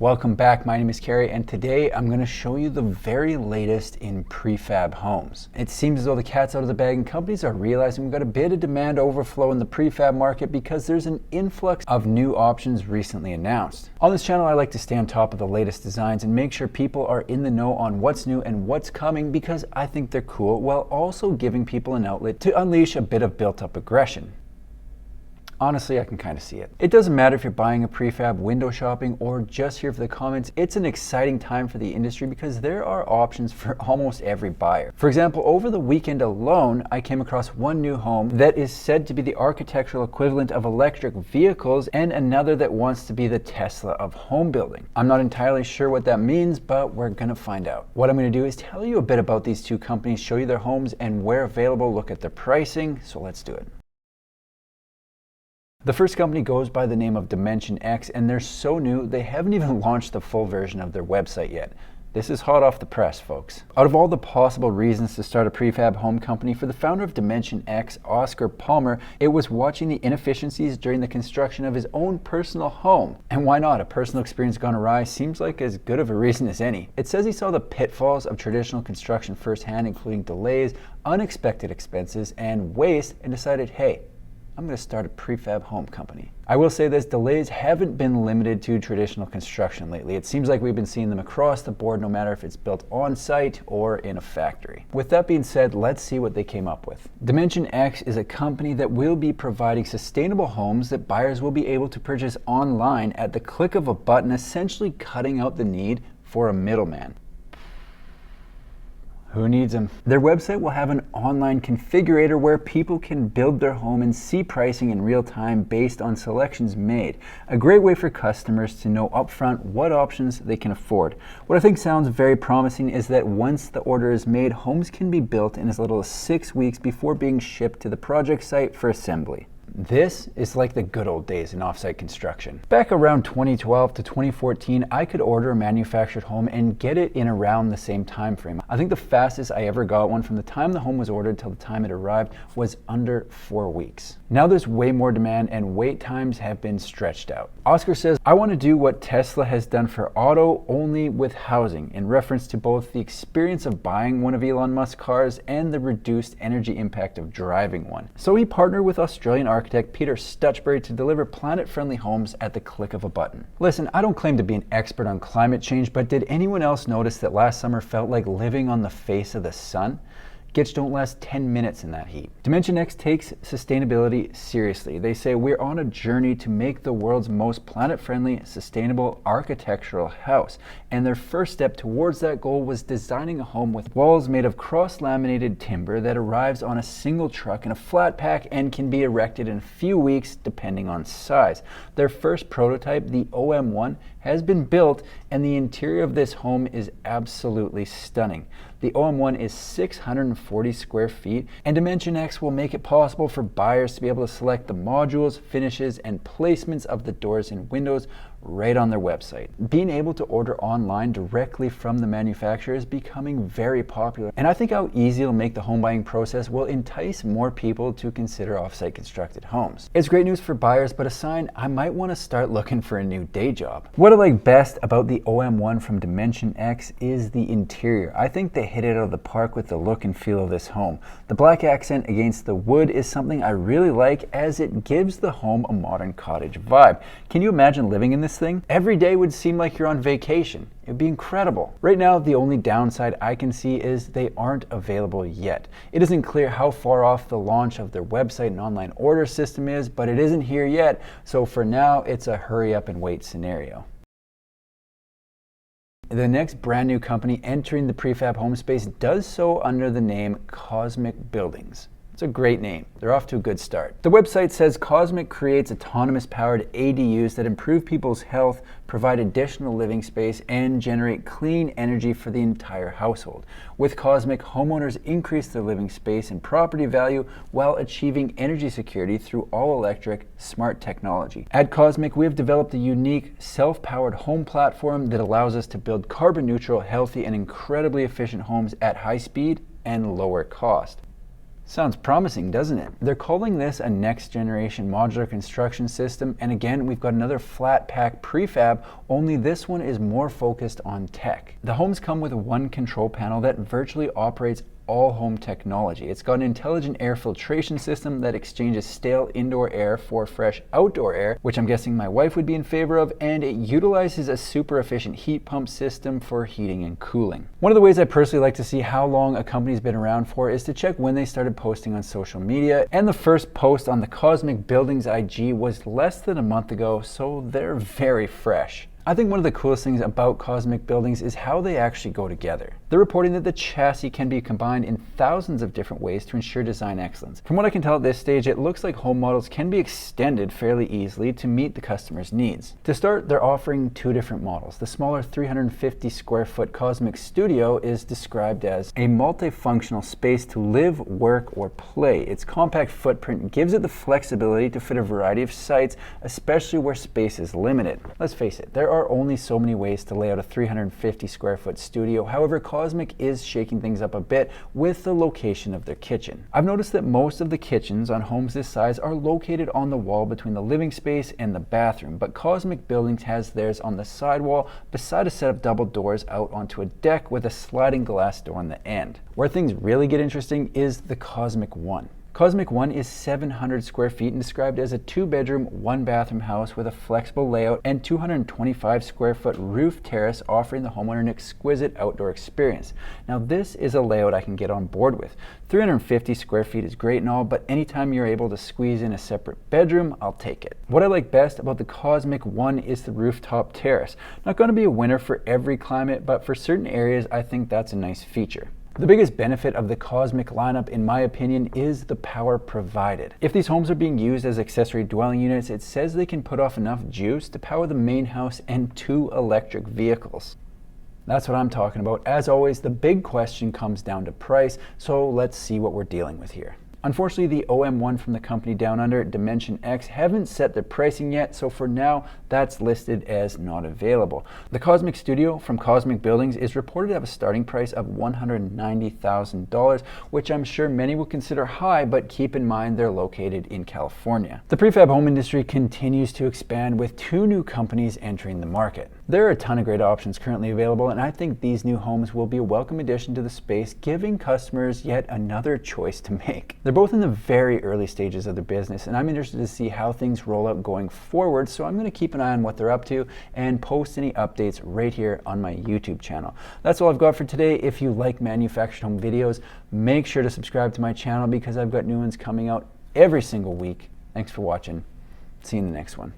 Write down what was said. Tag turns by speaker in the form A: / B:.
A: Welcome back, my name is Carrie, and today I'm going to show you the very latest in prefab homes. It seems as though the cat's out of the bag and companies are realizing we've got a bit of demand overflow in the prefab market because there's an influx of new options recently announced. On this channel, I like to stay on top of the latest designs and make sure people are in the know on what's new and what's coming because I think they're cool, while also giving people an outlet to unleash a bit of built-up aggression. Honestly, I can kind of see it. It doesn't matter if you're buying a prefab, window shopping, or just here for the comments. It's an exciting time for the industry because there are options for almost every buyer. For example, over the weekend alone, I came across one new home that is said to be the architectural equivalent of electric vehicles and another that wants to be the Tesla of home building. I'm not entirely sure what that means, but we're gonna find out. What I'm gonna do is tell you a bit about these two companies, show you their homes and where available, look at their pricing, so let's do it. The first company goes by the name of Dimension X, and they're so new they haven't even launched the full version of their website yet. This is hot off the press, folks. Out of all the possible reasons to start a prefab home company, for the founder of Dimension X, Oscar Palmer, it was watching the inefficiencies during the construction of his own personal home. And why not? A personal experience gone awry seems like as good of a reason as any. It says he saw the pitfalls of traditional construction firsthand, including delays, unexpected expenses, and waste, and decided, hey, I'm going to start a prefab home company. I will say this, delays haven't been limited to traditional construction lately. It seems like we've been seeing them across the board, no matter if it's built on site or in a factory. With that being said, let's see what they came up with. Dimension X is a company that will be providing sustainable homes that buyers will be able to purchase online at the click of a button, essentially cutting out the need for a middleman. Who needs them? Their website will have an online configurator where people can build their home and see pricing in real time based on selections made. A great way for customers to know upfront what options they can afford. What I think sounds very promising is that once the order is made, homes can be built in as little as 6 weeks before being shipped to the project site for assembly. This is like the good old days in offsite construction. Back around 2012 to 2014, I could order a manufactured home and get it in around the same time frame. I think the fastest I ever got one from the time the home was ordered till the time it arrived was under 4 weeks. Now there's way more demand and wait times have been stretched out. Oscar says, I want to do what Tesla has done for auto, only with housing, in reference to both the experience of buying one of Elon Musk's cars and the reduced energy impact of driving one. So he partnered with Australian architect Peter Stutchbury to deliver planet-friendly homes at the click of a button. Listen, I don't claim to be an expert on climate change, but did anyone else notice that last summer felt like living on the face of the sun? Gits don't last 10 minutes in that heat. Dimension X takes sustainability seriously. They say we're on a journey to make the world's most planet-friendly, sustainable architectural house. And their first step towards that goal was designing a home with walls made of cross-laminated timber that arrives on a single truck in a flat pack and can be erected in a few weeks depending on size. Their first prototype, the OM1, has been built, and the interior of this home is absolutely stunning. The OM1 is 640 square feet, and Dimension X will make it possible for buyers to be able to select the modules, finishes, and placements of the doors and windows right on their website. Being able to order online directly from the manufacturer is becoming very popular, and I think how easy it'll make the home buying process will entice more people to consider offsite constructed homes. It's great news for buyers, but a sign I might want to start looking for a new day job. What I like best about the OM1 from Dimension X is the interior. I think they hit it out of the park with the look and feel of this home. The black accent against the wood is something I really like, as it gives the home a modern cottage vibe. Can you imagine living in this thing? Every day would seem like you're on vacation. It would be incredible. Right now, the only downside I can see is they aren't available yet. It isn't clear how far off the launch of their website and online order system is, but it isn't here yet, so for now, it's a hurry up and wait scenario. The next brand new company entering the prefab home space does so under the name Cosmic Buildings. It's a great name. They're off to a good start. The website says Cosmic creates autonomous powered ADUs that improve people's health, provide additional living space, and generate clean energy for the entire household. With Cosmic, homeowners increase their living space and property value while achieving energy security through all-electric, smart technology. At Cosmic, we have developed a unique, self-powered home platform that allows us to build carbon-neutral, healthy, and incredibly efficient homes at high speed and lower cost. Sounds promising, doesn't it? They're calling this a next generation modular construction system, and again, we've got another flat pack prefab, only this one is more focused on tech. The homes come with one control panel that virtually operates all home technology. It's got an intelligent air filtration system that exchanges stale indoor air for fresh outdoor air, which I'm guessing my wife would be in favor of, and it utilizes a super efficient heat pump system for heating and cooling. One of the ways I personally like to see how long a company's been around for is to check when they started posting on social media, and the first post on the Cosmic Buildings IG was less than a month ago, so they're very fresh. I think one of the coolest things about Cosmic Buildings is how they actually go together. They're reporting that the chassis can be combined in thousands of different ways to ensure design excellence. From what I can tell at this stage, it looks like home models can be extended fairly easily to meet the customer's needs. To start, they're offering two different models. The smaller 350 square foot Cosmic Studio is described as a multifunctional space to live, work, or play. Its compact footprint gives it the flexibility to fit a variety of sites, especially where space is limited. Let's face it, there are only so many ways to lay out a 350 square foot studio. However, Cosmic is shaking things up a bit with the location of their kitchen. I've noticed that most of the kitchens on homes this size are located on the wall between the living space and the bathroom, but Cosmic Buildings has theirs on the sidewall beside a set of double doors out onto a deck with a sliding glass door on the end. Where things really get interesting is the Cosmic One. Cosmic One is 700 square feet and described as a 2-bedroom, 1-bathroom house with a flexible layout and 225 square foot roof terrace, offering the homeowner an exquisite outdoor experience. Now this is a layout I can get on board with. 350 square feet is great and all, but anytime you're able to squeeze in a separate bedroom, I'll take it. What I like best about the Cosmic One is the rooftop terrace. Not going to be a winner for every climate, but for certain areas I think that's a nice feature. The biggest benefit of the Cosmic lineup, in my opinion, is the power provided. If these homes are being used as accessory dwelling units, it says they can put off enough juice to power the main house and 2 electric vehicles. That's what I'm talking about. As always, the big question comes down to price, so let's see what we're dealing with here. Unfortunately, the OM1 from the company down under, Dimension X, haven't set their pricing yet, so for now, that's listed as not available. The Cosmic Studio from Cosmic Buildings is reported to have a starting price of $190,000, which I'm sure many will consider high, but keep in mind they're located in California. The prefab home industry continues to expand with 2 new companies entering the market. There are a ton of great options currently available, and I think these new homes will be a welcome addition to the space, giving customers yet another choice to make. They're both in the very early stages of their business, and I'm interested to see how things roll out going forward, so I'm going to keep an eye on what they're up to and post any updates right here on my YouTube channel. That's all I've got for today. If you like manufactured home videos, make sure to subscribe to my channel because I've got new ones coming out every single week. Thanks for watching. See you in the next one.